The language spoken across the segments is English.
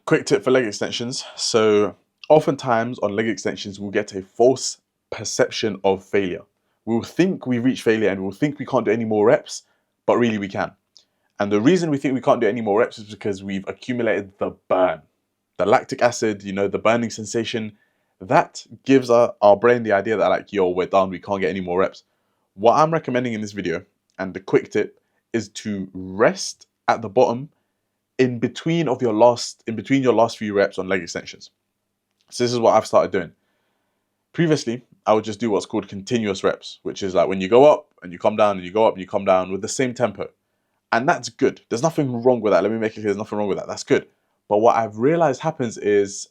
Quick tip for leg extensions. So oftentimes on leg extensions, we'll get a false perception of failure. We'll think we reach failure and we'll think we can't do any more reps, but really we can. And the reason we think we can't do any more reps is because we've accumulated the burn. The lactic acid, the burning sensation, that gives our brain the idea that like, yo, we're done, we can't get any more reps. What I'm recommending in this video, and the quick tip, is to rest at the bottom in between your last few reps on leg extensions. So this is what I've started doing. Previously, I would just do what's called continuous reps, which is like when you go up and you come down and you go up and you come down with the same tempo. And that's good. There's nothing wrong with that. Let me make it clear, there's nothing wrong with that. That's good. But what I've realized happens is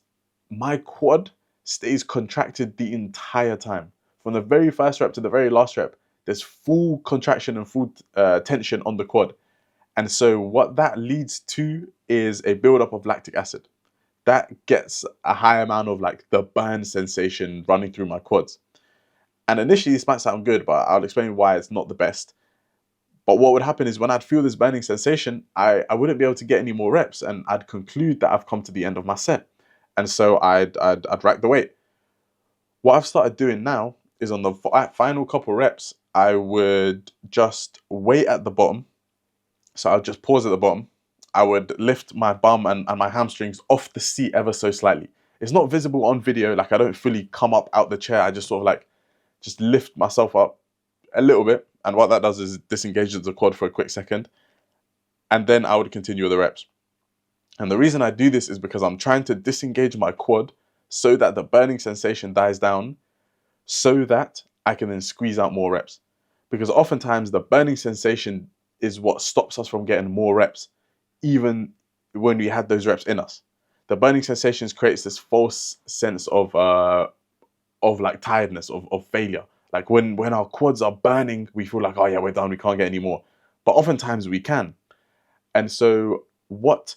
my quad stays contracted the entire time. From the very first rep to the very last rep, there's full contraction and full tension on the quad. And so what that leads to is a buildup of lactic acid. That gets a high amount of like the burn sensation running through my quads. And initially this might sound good, but I'll explain why it's not the best. But what would happen is when I'd feel this burning sensation, I wouldn't be able to get any more reps, and I'd conclude that I've come to the end of my set. And so I'd rack the weight. What I've started doing now is on the final couple reps, I would just wait at the bottom. So I'll just pause at the bottom. I would lift my bum and my hamstrings off the seat ever so slightly. It's not visible on video, like I don't fully come up out the chair. I just sort of like, just lift myself up a little bit. And what that does is disengages the quad for a quick second. And then I would continue with the reps. And the reason I do this is because I'm trying to disengage my quad so that the burning sensation dies down, so that I can then squeeze out more reps. Because oftentimes the burning sensation is what stops us from getting more reps, even when we had those reps in us. The burning sensations creates this false sense of like tiredness, of failure. Like when our quads are burning, we feel like, oh yeah, we're done, we can't get any more. But oftentimes we can. And so what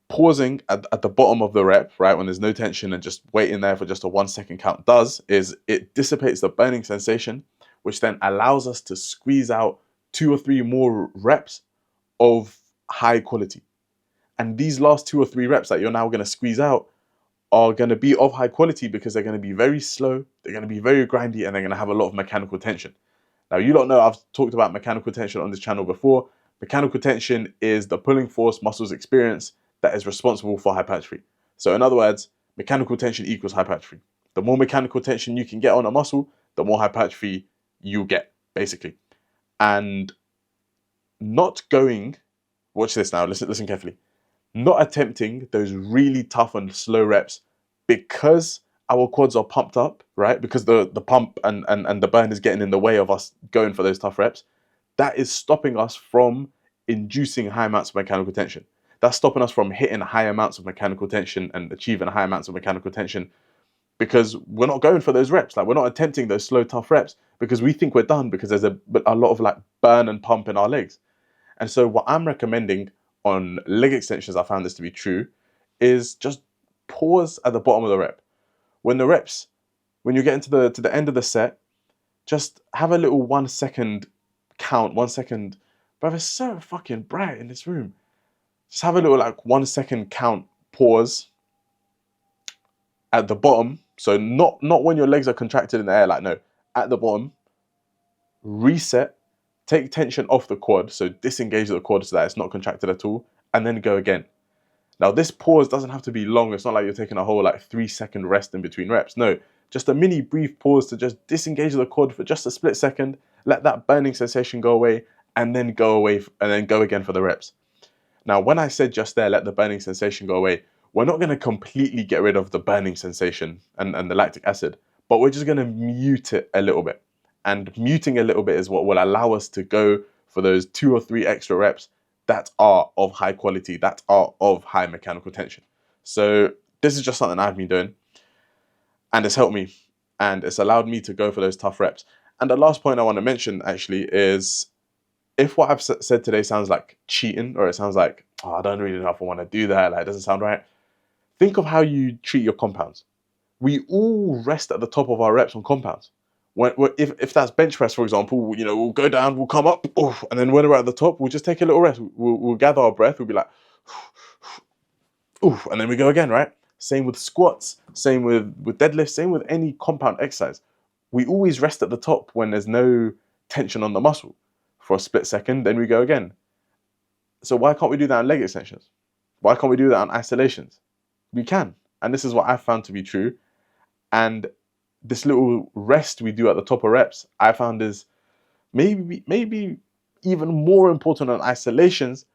pausing at the bottom of the rep, right, when there's no tension and just waiting there for just a 1 second count does, is it dissipates the burning sensation, which then allows us to squeeze out 2 or 3 more reps of high quality. And these last 2 or 3 reps that you're now going to squeeze out are going to be of high quality because they're going to be very slow, they're going to be very grindy, and they're going to have a lot of mechanical tension. Now, you don't know, I've talked about mechanical tension on this channel before. Mechanical tension is the pulling force muscles experience that is responsible for hypertrophy. So in other words, mechanical tension equals hypertrophy. The more mechanical tension you can get on a muscle, the more hypertrophy you get, basically. And not going, watch this now, listen carefully, not attempting those really tough and slow reps because our quads are pumped up, right? Because the pump and the burn is getting in the way of us going for those tough reps. That is stopping us from inducing high amounts of mechanical tension. That's stopping us from hitting high amounts of mechanical tension and achieving high amounts of mechanical tension because we're not going for those reps. Like we're not attempting those slow, tough reps because we think we're done because there's a lot of like burn and pump in our legs. And so what I'm recommending on leg extensions, I found this to be true, is just pause at the bottom of the rep. When you're getting to the end of the set, just have a little 1 second count, 1 second. But it's so fucking bright in this room. Just have a little like 1 second count, pause at the bottom. So not when your legs are contracted in the air, like no, at the bottom. Reset, take tension off the quad, so disengage the quad so that it's not contracted at all, and then go again. Now this pause doesn't have to be long. It's not like you're taking a whole like 3 second rest in between reps. No, just a mini brief pause to just disengage the quad for just a split second, let that burning sensation go away, and then go away and then go again for the reps. Now, when I said just there, let the burning sensation go away, we're not going to completely get rid of the burning sensation and the lactic acid, but we're just going to mute it a little bit. And muting a little bit is what will allow us to go for those 2 or 3 extra reps that are of high quality, that are of high mechanical tension. So this is just something I've been doing, and it's helped me, and it's allowed me to go for those tough reps. And the last point I want to mention actually is, if what I've said today sounds like cheating, or it sounds like, oh, I don't really know if I want to do that, like it doesn't sound right, think of how you treat your compounds. We all rest at the top of our reps on compounds. If that's bench press, for example, we'll go down, we'll come up, and then when we're at the top, we'll just take a little rest. We'll gather our breath, we'll be like, oof, and then we go again, right? Same with squats, same with deadlifts, same with any compound exercise. We always rest at the top when there's no tension on the muscle for a split second, then we go again. So why can't we do that on leg extensions? Why can't we do that on isolations? We can. And this is what I found to be true. And this little rest we do at the top of reps, I found is maybe even more important than isolations,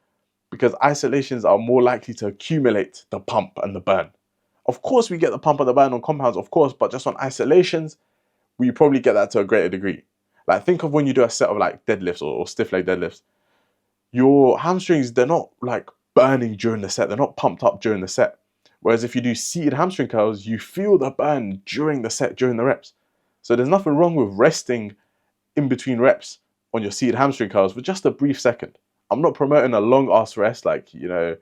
because isolations are more likely to accumulate the pump and the burn. Of course, we get the pump and the burn on compounds, of course, but just on isolations, we probably get that to a greater degree. Like, think of when you do a set of like deadlifts or stiff leg deadlifts, your hamstrings, they're not like burning during the set, they're not pumped up during the set. Whereas if you do seated hamstring curls, you feel the burn during the set, during the reps. So there's nothing wrong with resting in between reps on your seated hamstring curls for just a brief second. I'm not promoting a long ass rest, like, you know,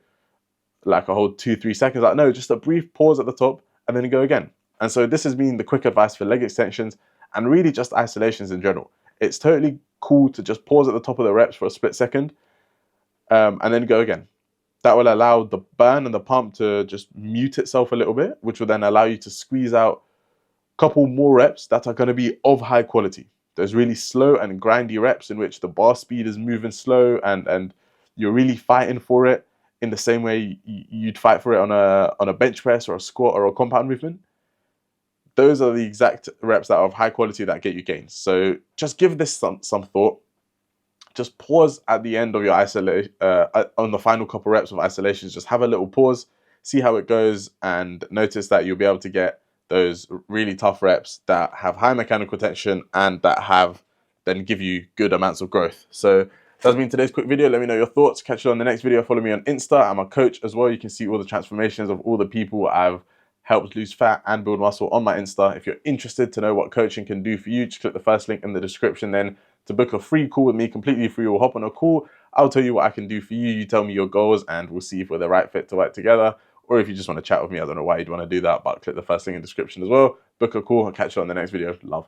like a whole 2-3 seconds. Like, no, just a brief pause at the top and then go again. And so this has been the quick advice for leg extensions and really just isolations in general. It's totally cool to just pause at the top of the reps for a split second and then go again. That will allow the burn and the pump to just mute itself a little bit, which will then allow you to squeeze out a couple more reps that are going to be of high quality. There's really slow and grindy reps in which the bar speed is moving slow and you're really fighting for it in the same way you'd fight for it on a bench press or a squat or a compound movement. Those are the exact reps that are of high quality that get you gains. So just give this some thought. Just pause at the end of your isolation, on the final couple reps of isolations. Just have a little pause, see how it goes, and notice that you'll be able to get those really tough reps that have high mechanical tension and that have then give you good amounts of growth. So that's been today's quick video. Let me know your thoughts. Catch you on the next video. Follow me on Insta. I'm a coach as well. You can see all the transformations of all the people I've helped lose fat and build muscle on my Insta. If you're interested to know what coaching can do for you, just click the first link in the description then to book a free call with me, completely free. We'll hop on a call. I'll tell you what I can do for you. You tell me your goals and we'll see if we're the right fit to work together. Or if you just want to chat with me, I don't know why you'd want to do that, but click the first link in the description as well. Book a call. I'll catch you on the next video. Love.